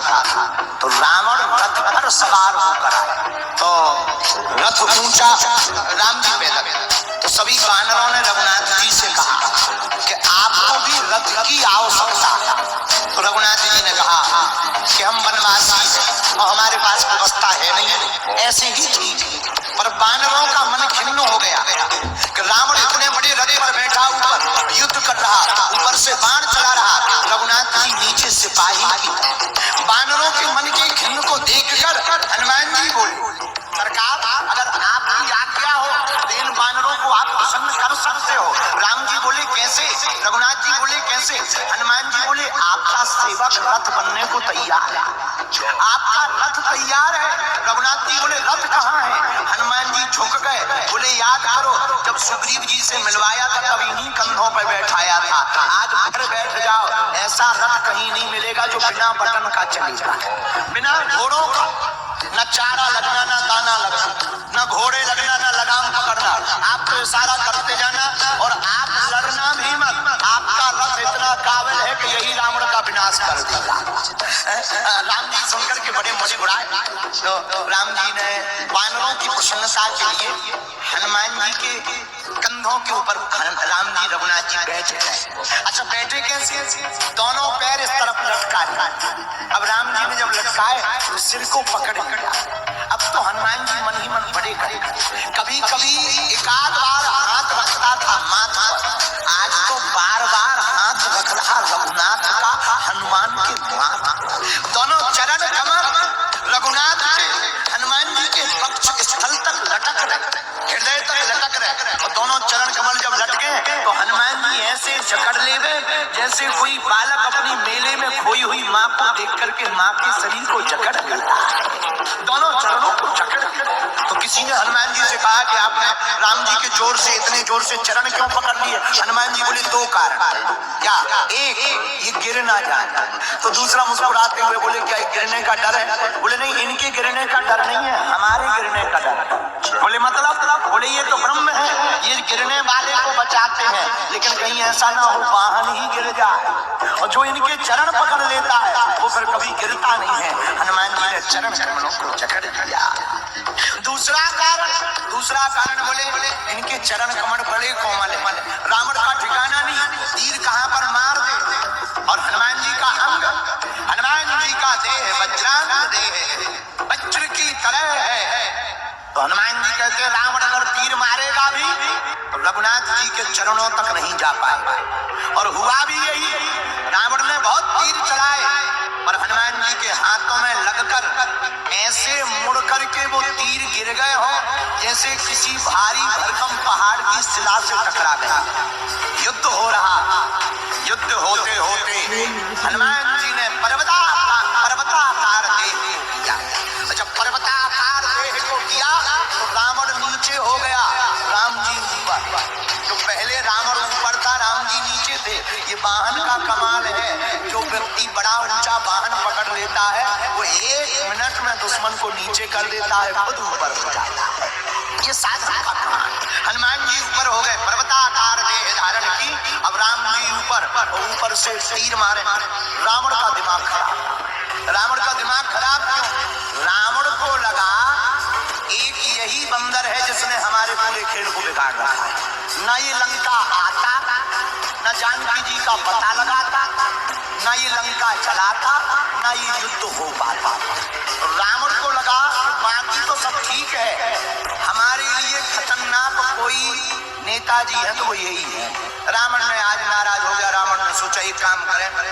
था। तो रावण रथ पर सवार होकर आए, तो रथ ऊंचा, राम जी पैदल। तो सभी वानरों ने रघुनाथ जी से कहा कि आपको भी रथ की आवश्यकता है। तो रघुनाथ जी ने कहा कि हम वनवासी हैं और हमारे पास व्यवस्था है नहीं, ऐसे ही ठीक। पर वानरों का मन खिन्न हो गया कि रावण इतने बड़े रथ पर बैठा ऊपर युद्ध कर रहा, ऊपर से बाण चला रहा, रघुनाथ जी नीचे सिपाही की। वानरों के मन के खिन्न को देखकर हनुमान जी बोले, सरकार अगर आपकी आज्ञा हो तो इन वानरों को आप प्रसन्न कर सकते हो। राम जी बोले कैसे? रघुनाथ जी बोले कैसे? हनुमान जी बोले आपका सेवक रथ बनने को तैयार है, आपका रथ तैयार है। रघुनाथ जी बोले रथ कहाँ है? हनुमान जी झुक गए, बोले याद करो जब सुग्रीव जी से मिलवाया था तब इन्हीं कंधों पर बैठाया था, आज घर बैठ जाओ, ऐसा रथ कहीं नहीं मिलेगा जो बिना बटन का चलेगा, बिना घोड़ों का, न चारा लगना, न दाना लगना, न घोड़े लगना, न लगाम पकड़ना, आप तो इशारा करते जाना और आप लड़ना भी मत। आपका रथ इतना काबिल है कि यही रावण का विनाश कर देगा। राम जी सुनकर के बड़े मुस्कुराए। तो राम जी ने वानरों की प्रसन्नता के लिए हनुमान जी के कंधों के ऊपर राम जी रघुनाथ जी बैठ गए। अच्छा बैठे कैसे? दोनों पैर इस तरफ लटका दिए। अब राम जी ने जब लटकाए तो सिर को पकड़ लिया। अब तो हनुमान जी मन ही मन बड़े खड़े, कभी कभी एकाध बार हाथ रखता था माथा पर, आज तो बार बार हाथ रख रहा रघुनाथ का हनुमान के माथा। दोनों चरण कमर रघुनाथ के हनुमान जी के पक्ष स्थल तक लटक रहे, हृदय तक लटक रहे। और दोनों चरण कमल जब लटके तो हनुमान जी ऐसे जकड़ लेवे जैसे कोई बालक अपनी मेले में खोई हुई माँ को देख करके माँ के शरीर को जकड़ लेता है, दोनों चरणों को जकड़। तो किसी ने हनुमान जी से कहा कि आपने राम जी के जोर से, इतने जोर से चरण क्यों पकड़ लिए? हनुमान जी बोले दो कारण, क्या? एक ये गिर ना जाए, तो दूसरा मुस्कुराते हुए बोले क्या गिरने का डर है? बोले नहीं, इनके गिरने का डर नहीं है, हमारे गिरने का डर है। बोले मतलब? बोले ये तो ब्रह्म है, ये गिरने वाले को बचाते हैं, लेकिन कहीं ऐसा ना हो वाहन ही गिर जाए। और जो इनके चरण पकड़ लेता है वो फिर कभी गिरता नहीं है। हनुमान जी ने चरण कमलों को जकड़ दिया। दूसरा कारण बोले इनके चरण कमल बड़े कोमल है, रावण का ठिकाना नहीं, तीर कहाँ पर मार दे। और हनुमान जी का अंग, हनुमान जी का देह वज्रांग देह, वज्र की तरह है। तो हनुमान जी कहते हैं रावण अगर तीर मारेगा भी तो रघुनाथ जी के चरणों तक नहीं जा पाएगा। और हुआ भी यही, रावण ने बहुत तीर चलाए पर हनुमान जी के हाथों में लगकर ऐसे मुड़ करके वो तीर गिर गए हो जैसे किसी भारी भरकम पहाड़ की शिला से टकरा गया। युद्ध हो रहा, युद्ध होते होते हनुमान जी ने पर्वताकार देह को किया। जब पर्वताकार देह को किया तो रावण नीचे हो गया, राम जी ऊपर। तो पहले रावण ऊपर था, राम जी नीचे थे। ये वाहन का कमाल है, जो व्यक्ति बड़ा ऊंचा वाहन पकड़ लेता है वो 1 मिनट में दुश्मन को नीचे कर देता है, खुद ऊपर हो जाता है। ये साधना का कमाल। हनुमान जी ऊपर हो गए, पर्वताकार देह धारण की। अब राम जी ऊपर से तीर मारे, रावण का दिमाग खराब। रावण का दिमाग खराब क्यों? रावण को लगा एक यही बंदर है जिसने हमारे पूरे खेल को बिगाड़ रखा है। न ये लंका आता, न जानकी जी का पता लगाता, न ये लंका चलाता, न ये युद्ध हो पाता। रावण को लगा बाकी तो सब ठीक है, हमारे लिए खतरनाक कोई नेताजी है तो वो यही है। रावण ने आज नाराज हो गया। रावण ने सोचा एक काम करें,